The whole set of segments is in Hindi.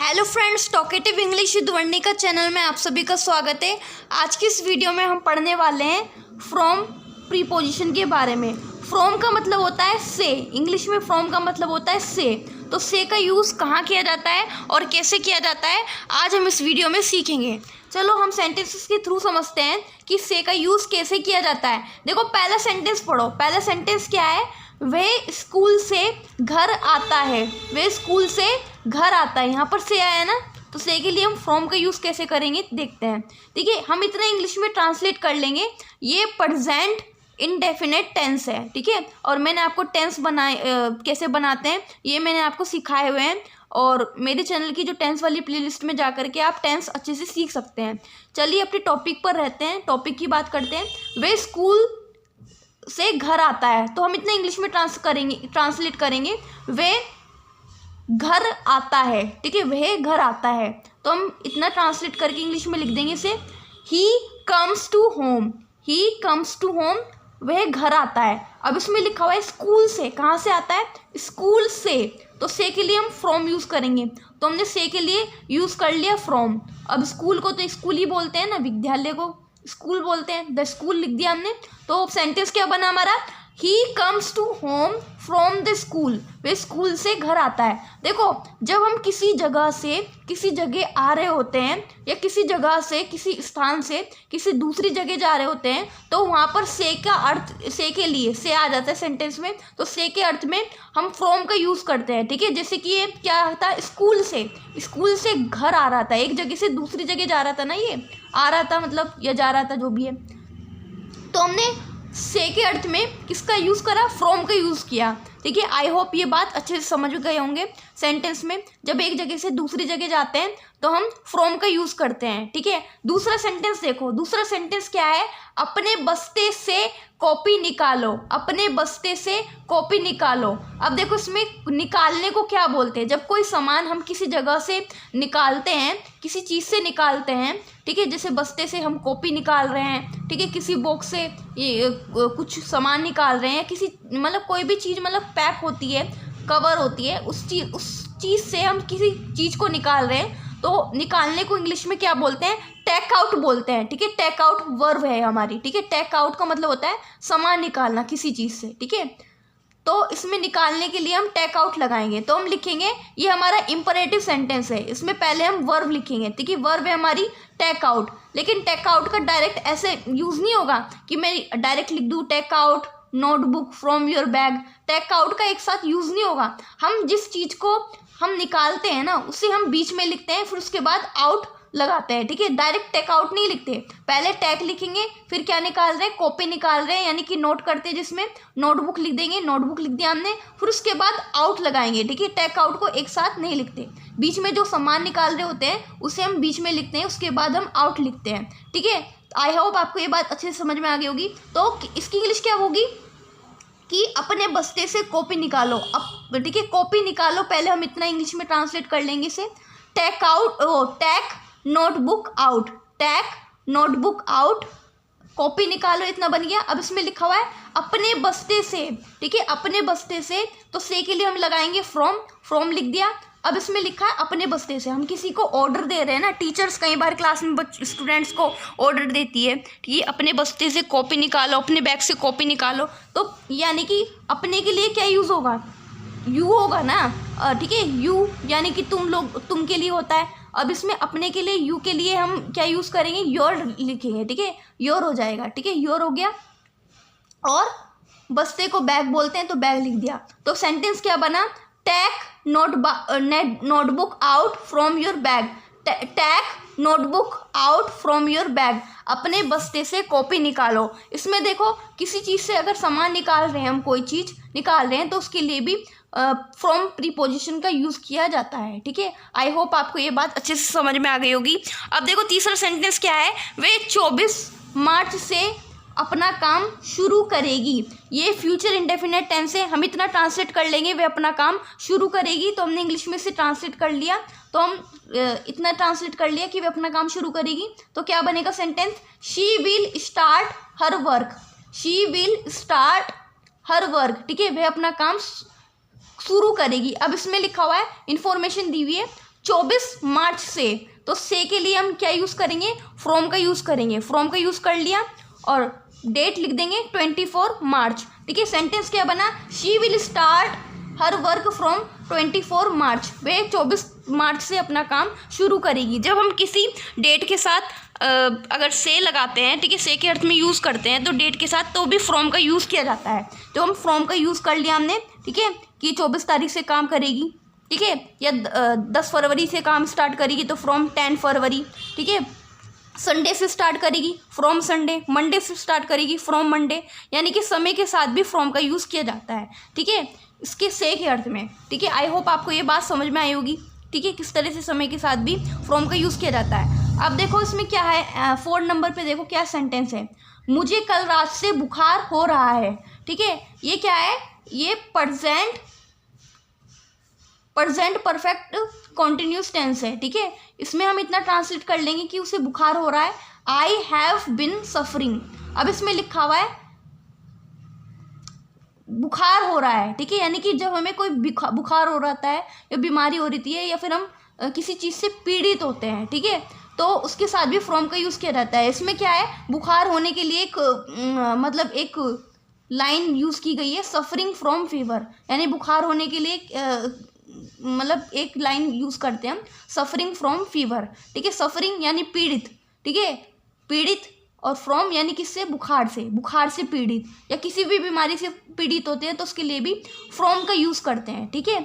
Hello friends, talkative English with Varnika channel में आप सभी का स्वागत है। आज की इस वीडियो में हम पढ़ने वाले हैं फ्रॉम प्रीपोजिशन के बारे में। फ्रॉम का मतलब होता है से, इंग्लिश में फ्रॉम का मतलब होता है से। तो से का यूज़ कहाँ किया जाता है और कैसे किया जाता है, आज हम इस वीडियो में सीखेंगे। चलो हम सेंटेंसेस के थ्रू समझते हैं कि से का यूज़ कैसे किया जाता है। देखो पहला सेंटेंस पढ़ो। पहला सेंटेंस क्या है? वह स्कूल से घर आता है। वह स्कूल से घर आता है, यहाँ पर से आया ना, तो से के लिए हम फ्रॉम का यूज़ कैसे करेंगे देखते हैं। देखिए हम इतना इंग्लिश में ट्रांसलेट कर लेंगे। ये प्रेजेंट इनडेफिनेट टेंस है, ठीक है। और मैंने आपको टेंस कैसे बनाते हैं ये मैंने आपको सिखाए हुए हैं, और मेरे चैनल की जो टेंस वाली प्लेलिस्ट में जा करके आप टेंस अच्छे से सीख सकते हैं। चलिए अपने टॉपिक पर रहते हैं, टॉपिक की बात करते हैं। वे स्कूल से घर आता है, तो हम इतना इंग्लिश में ट्रांसलेट करेंगे वे घर आता है, ठीक है। वह घर आता है, तो हम इतना ट्रांसलेट करके इंग्लिश में लिख देंगे इसे, he comes to home. He comes to home, वह घर आता है। अब इसमें लिखा हुआ है स्कूल से, कहाँ से आता है? स्कूल से। तो से के लिए हम फ्रॉम यूज़ करेंगे, तो हमने से के लिए यूज़ कर लिया फ्रॉम। अब स्कूल को तो स्कूल ही बोलते हैं ना, विद्यालय को स्कूल बोलते हैं, द स्कूल लिख दिया हमने। तो सेंटेंस क्या बना हमारा? He comes to home from the school. वे स्कूल से घर आता है। देखो जब हम किसी जगह से किसी जगह आ रहे होते हैं, या किसी जगह से किसी स्थान से किसी दूसरी जगह जा रहे होते हैं, तो वहाँ पर से का अर्थ, से के लिए से आ जाता है सेंटेंस में। तो से के अर्थ में हम फ्रॉम का यूज़ करते हैं, ठीक है। जैसे कि ये क्या था? स्कूल से, स्कूल से घर आ रहा था, एक जगह से दूसरी जगह जा रहा था ना, ये आ रहा था मतलब या जा रहा था, जो भी है। तो हमने से के अर्थ में किसका यूज़ करा? फ्रॉम का यूज़ किया, ठीक है। आई होप ये बात अच्छे से समझ गए होंगे। सेंटेंस में जब एक जगह से दूसरी जगह जाते हैं तो हम फ्रॉम का यूज़ करते हैं, ठीक है। दूसरा सेंटेंस देखो, दूसरा सेंटेंस क्या है? अपने बस्ते से कॉपी निकालो। अपने बस्ते से कॉपी निकालो। अब देखो इसमें निकालने को क्या बोलते हैं? जब कोई सामान हम किसी जगह से निकालते हैं, किसी चीज़ से निकालते हैं, ठीक है। जैसे बस्ते से हम कॉपी निकाल रहे हैं, ठीक है। किसी बॉक्स से ये कुछ सामान निकाल रहे हैं, किसी मतलब कोई भी चीज़ मतलब पैक होती है, कवर होती है, उस चीज़ से हम किसी चीज़ को निकाल रहे हैं, तो निकालने को इंग्लिश में क्या बोलते हैं? टेक आउट बोलते हैं, ठीक है। टेक आउट वर्ब है हमारी, ठीक है। टेक आउट का मतलब होता है सामान निकालना किसी चीज़ से, ठीक है। तो इसमें निकालने के लिए हम टेक आउट लगाएंगे, तो हम लिखेंगे, ये हमारा इंपरेटिव सेंटेंस है, इसमें पहले हम वर्ब लिखेंगे, ठीक है। वर्ब है हमारी टेक आउट। लेकिन टेक आउट का डायरेक्ट ऐसे यूज़ नहीं होगा कि मैं डायरेक्ट लिख दूँ take out notebook from your bag. Take out का एक साथ यूज़ नहीं होगा। हम जिस चीज़ को हम निकालते हैं ना, उसे हम बीच में लिखते हैं, फिर उसके बाद आउट लगाते हैं, ठीक है। डायरेक्ट टेक आउट नहीं लिखते, पहले टेक लिखेंगे, फिर क्या निकाल रहे हैं? कॉपी निकाल रहे हैं, यानी कि नोट करते हैं, जिसमें नोटबुक लिख देंगे, नोटबुक लिख दिया हमने, फिर उसके बाद आउट लगाएंगे, ठीक है। टेक आउट को एक साथ नहीं लिखते, बीच में जो सामान निकाल रहे होते हैं उसे हम बीच में लिखते हैं, उसके बाद हम आउट लिखते हैं, ठीक है। आई होप आपको ये बात अच्छे से समझ में आ गई होगी। तो इसकी इंग्लिश क्या होगी कि अपने बस्ते से कॉपी निकालो। अब ठीक है, कॉपी निकालो, पहले हम इतना इंग्लिश में ट्रांसलेट कर लेंगे इसे। Take out, take notebook out, take notebook out, copy निकालो, इतना बन गया। अब इसमें लिखा हुआ है अपने बस्ते से, ठीक है। अपने बस्ते से, तो से के लिए हम लगाएंगे फ्रॉम, फ्रॉम लिख दिया। अब इसमें लिखा है अपने बस्ते से, हम किसी को ऑर्डर दे रहे हैं ना, टीचर्स कई बार क्लास में स्टूडेंट्स को ऑर्डर देती है कि अपने बस्ते से कॉपी निकालो, अपने बैग से कॉपी निकालो। तो यानी कि अपने के लिए क्या यूज़ होगा? यू होगा ना, ठीक है। यू यानी कि तुम लोग, तुम के लिए होता है। अब इसमें अपने के लिए यू के लिए हम क्या यूज़ करेंगे? योर लिखेंगे, ठीक है। योर हो जाएगा, ठीक है। योर हो गया। और बस्ते को बैग बोलते हैं, तो बैग लिख दिया। तो सेंटेंस क्या बना? Take notebook out from your bag. Take notebook out from your bag, अपने बस्ते से कॉपी निकालो। इसमें देखो किसी चीज़ से अगर सामान निकाल रहे हैं, हम कोई चीज़ निकाल रहे हैं, तो उसके लिए भी फ्रॉम प्रीपोजिशन का यूज़ किया जाता है, ठीक है। आई होप आपको ये बात अच्छे से समझ में आ गई होगी। अब देखो तीसरा सेंटेंस क्या है? वे 24 मार्च से अपना काम शुरू करेगी। ये फ्यूचर इंडेफिनेट टेंस है, हम इतना ट्रांसलेट कर लेंगे, वे अपना काम शुरू करेगी। तो हमने इंग्लिश में से ट्रांसलेट कर लिया, तो हम इतना ट्रांसलेट कर लिया कि वे अपना काम शुरू करेगी। तो क्या बनेगा sentence? She will start her work. She will start her work, ठीक है। वे अपना काम शुरू करेगी। अब इसमें लिखा हुआ है, इंफॉर्मेशन दी हुई है, 24 मार्च से, तो से के लिए हम क्या यूज़ करेंगे, फ्रॉम का यूज़ करेंगे। फ्रॉम का यूज़ कर लिया और डेट लिख देंगे 24 मार्च। ठीक है, सेंटेंस क्या बना, she will start her work from 24 मार्च। वे 24 मार्च से अपना काम शुरू करेगी। जब हम किसी डेट के साथ अगर से लगाते हैं, ठीक है, से के अर्थ में यूज़ करते हैं, तो डेट के साथ तो भी फ्रॉम का यूज़ किया जाता है। तो हम फ्रॉम का यूज़ कर लिया हमने, ठीक है, कि 24 तारीख से काम करेगी, ठीक है, या 10 फरवरी से काम स्टार्ट करेगी तो फ्रॉम 10 फरवरी, ठीक है, संडे से स्टार्ट करेगी फ्रॉम संडे, मंडे से स्टार्ट करेगी फ्रॉम मंडे। यानी कि समय के साथ भी फ्रॉम का यूज़ किया जाता है, ठीक है, इसके से के अर्थ में। ठीक है, आई होप आपको ये बात समझ में आई होगी, ठीक है, किस तरह से समय के साथ भी फ्रॉम का यूज़ किया जाता है। अब देखो इसमें क्या है, 4 नंबर पे देखो क्या सेंटेंस है, मुझे कल रात से बुखार हो रहा है। ठीक है, ये क्या है, ये प्रेजेंट परफेक्ट कॉन्टिन्यूस टेंस है। ठीक है, इसमें हम इतना ट्रांसलेट कर लेंगे कि उसे बुखार हो रहा है, आई हैव बिन सफरिंग। अब इसमें लिखा हुआ है बुखार हो रहा है, ठीक है, यानी कि जब हमें कोई बुखार हो रहता है या बीमारी हो रही है या फिर हम किसी चीज़ से पीड़ित होते हैं, ठीक है, तो उसके साथ भी फ्रॉम का यूज़ किया जाता है। इसमें क्या है, बुखार होने के लिए एक मतलब एक लाइन यूज़ की गई है, सफरिंग फ्रॉम फीवर, यानी बुखार होने के लिए मतलब एक लाइन यूज़ करते हैं हम, सफरिंग फ्रॉम फीवर। ठीक है, सफरिंग यानी पीड़ित, ठीक है, पीड़ित, और फ्रॉम यानी किससे, बुखार से, बुखार से पीड़ित या किसी भी बीमारी से पीड़ित होते हैं तो उसके लिए भी फ्रॉम का यूज़ करते हैं। ठीक है,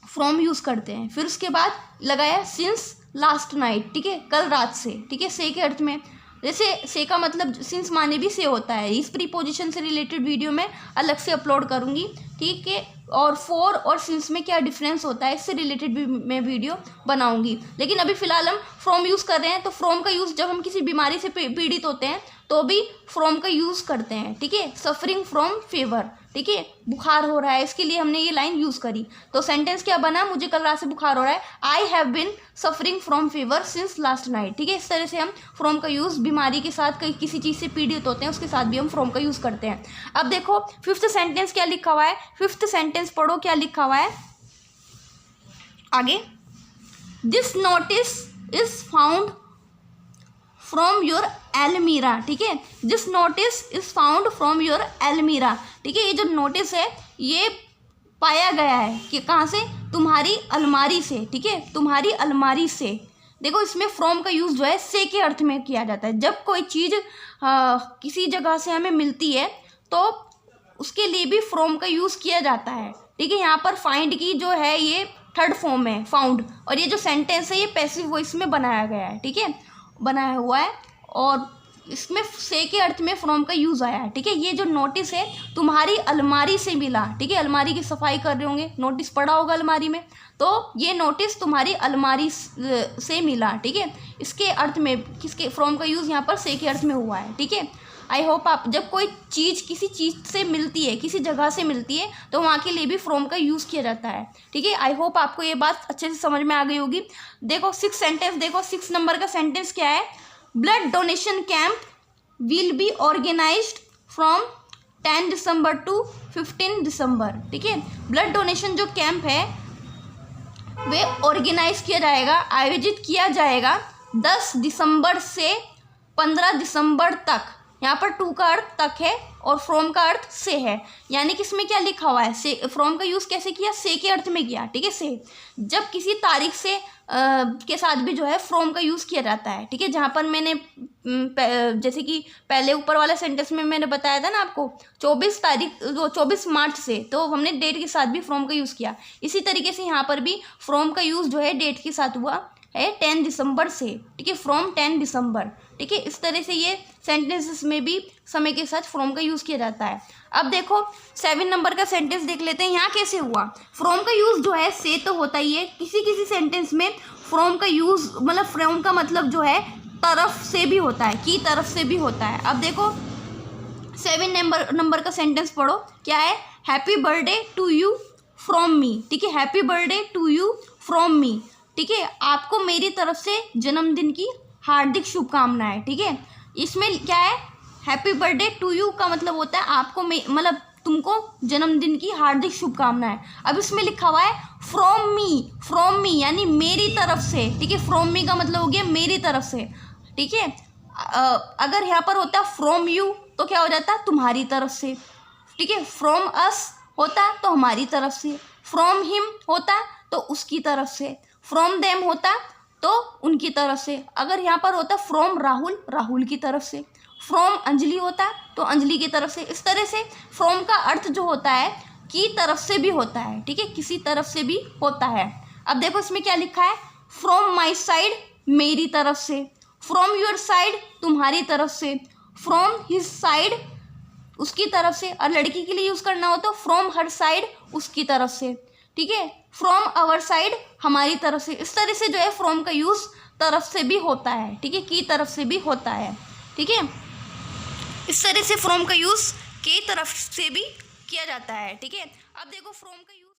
फ्रॉम यूज़ करते हैं। फिर उसके बाद लगाया सिंस लास्ट नाइट, ठीक है, कल रात से। ठीक है, से के अर्थ में, जैसे से का मतलब सिंस माने भी से होता है। इस प्रीपोजिशन से रिलेटेड वीडियो मैं अलग से अपलोड करूँगी, ठीक है, और फॉर और सिंस में क्या डिफरेंस होता है इससे रिलेटेड भी मैं वीडियो बनाऊंगी। लेकिन अभी फ़िलहाल हम फ्रॉम यूज़ कर रहे हैं, तो फ्रॉम का यूज़ जब हम किसी बीमारी से पीड़ित होते हैं तो भी फ्रॉम का यूज़ करते हैं। ठीक है, सफरिंग फ्रॉम फीवर, ठीक है, बुखार हो रहा है, इसके लिए हमने ये लाइन यूज़ करी। तो सेंटेंस क्या बना, मुझे कल रात से बुखार हो रहा है, I have been suffering from fever since last night. ठीक है, इस तरह से हम फ्रॉम का यूज़ बीमारी के साथ, कहीं किसी चीज़ से पीड़ित होते हैं उसके साथ भी हम फ्रॉम का यूज़ करते हैं। अब देखो 5th सेंटेंस क्या लिखा हुआ है, 5th सेंटेंस पढ़ो क्या लिखा हुआ है आगे, this notice is found from your almirah. ठीक है, this notice is found from your almirah. ठीक है, ये जो नोटिस है ये पाया गया है कि कहाँ से, तुम्हारी अलमारी से। ठीक है, तुम्हारी अलमारी से। देखो इसमें फ्रॉम का यूज़ जो है से के अर्थ में किया जाता है। जब कोई चीज़ किसी जगह से हमें मिलती है तो उसके लिए भी फ्रॉम का यूज़ किया जाता है। ठीक है, यहाँ पर फाइंड की जो है ये 3rd फॉर्म है, फाउंड, और ये जो सेंटेंस है ये पैसिव वॉइस में बनाया गया है। ठीक है, बनाया हुआ है और इसमें से के अर्थ में फ्रॉम का यूज़ आया है। ठीक है, ये जो नोटिस है तुम्हारी अलमारी से मिला। ठीक है, अलमारी की सफाई कर रहे होंगे, नोटिस पड़ा होगा अलमारी में, तो ये नोटिस तुम्हारी अलमारी से मिला। ठीक है, इसके अर्थ में किसके फ्रॉम का यूज़ यहाँ पर से के अर्थ में हुआ है। ठीक है, आई होप आप, जब कोई चीज़ किसी चीज़ से मिलती है, किसी जगह से मिलती है, तो वहाँ के लिए भी फ्रॉम का यूज़ किया जाता है। ठीक है, आई होप आपको ये बात अच्छे से समझ में आ गई होगी। देखो 6 सेंटेंस, देखो 6 नंबर का सेंटेंस क्या है, blood donation camp will be organised from 10 December to 15 December. ठीक है, ब्लड डोनेशन जो कैंप है वे ऑर्गेनाइज किया जाएगा, आयोजित किया जाएगा 10 दिसंबर से 15 दिसंबर तक। यहाँ पर टू का अर्थ तक है और फ्रॉम का अर्थ से है, यानी कि इसमें क्या लिखा हुआ है, से फ्रॉम का यूज़ कैसे किया, से के अर्थ में किया। ठीक है, से जब किसी तारीख से के साथ भी जो है फ्रॉम का यूज़ किया जाता है। ठीक है, जहाँ पर मैंने जैसे कि पहले ऊपर वाला सेंटेंस में मैंने बताया था ना आपको 24 मार्च से, तो हमने डेट के साथ भी फ्रॉम का यूज़ किया। इसी तरीके से यहाँ पर भी फ्रॉम का यूज़ जो है डेट के साथ हुआ है 10 दिसंबर से। ठीक है, फ्रॉम 10 दिसंबर। ठीक है, इस तरह से ये सेंटेंसेस में भी समय के साथ फ्रॉम का यूज़ किया जाता है। अब देखो 7 नंबर का सेंटेंस देख लेते हैं, यहाँ कैसे हुआ। फ्रॉम का यूज़ जो है से तो होता ही है, किसी किसी सेंटेंस में फ्रॉम का यूज़ मतलब फ्रॉम का मतलब जो है तरफ से भी होता है, की तरफ से भी होता है। अब देखो 7 नंबर का सेंटेंस पढ़ो क्या है, happy birthday to you from me. ठीक है, happy birthday to you from me. ठीक है, आपको मेरी तरफ से जन्मदिन की हार्दिक शुभकामनाएं। ठीक है, इसमें क्या है, हैप्पी बर्थडे टू यू का मतलब होता है आपको मतलब तुमको जन्मदिन की हार्दिक शुभकामनाएं। अब इसमें लिखा हुआ है फ्रॉम मी यानी मेरी तरफ से, ठीक है। फ्रॉम मी का मतलब हो गया मेरी तरफ से, ठीक है। अगर यहाँ पर होता है फ्रॉम यू तो क्या हो जाता है तुम्हारी तरफ से, ठीक है। फ्रॉम अस होता है तो हमारी तरफ से, फ्रॉम हिम होता है तो उसकी तरफ से, फ्रॉम देम होता है तो उनकी तरफ से। अगर यहाँ पर होता है फ्रॉम राहुल की तरफ से, फ्रॉम अंजलि होता है तो अंजलि की तरफ से। इस तरह से फ्रॉम का अर्थ जो होता है की तरफ से भी होता है, ठीक है, किसी तरफ से भी होता है। अब देखो इसमें क्या लिखा है, फ्रॉम माई साइड मेरी तरफ से, फ्रॉम योर साइड तुम्हारी तरफ से, फ्रॉम हिज साइड उसकी तरफ से, और लड़की के लिए यूज़ करना हो तो फ्रॉम हर साइड उसकी तरफ से, ठीक है। फ्रॉम आवर साइड हमारी तरफ से। इस तरह से जो है फ्रॉम का यूज़ तरफ से भी होता है, ठीक है, की तरफ से भी होता है, ठीक है। इस तरह से फ्रॉम का यूज़ की तरफ से भी किया जाता है, ठीक है। अब देखो फ्रॉम का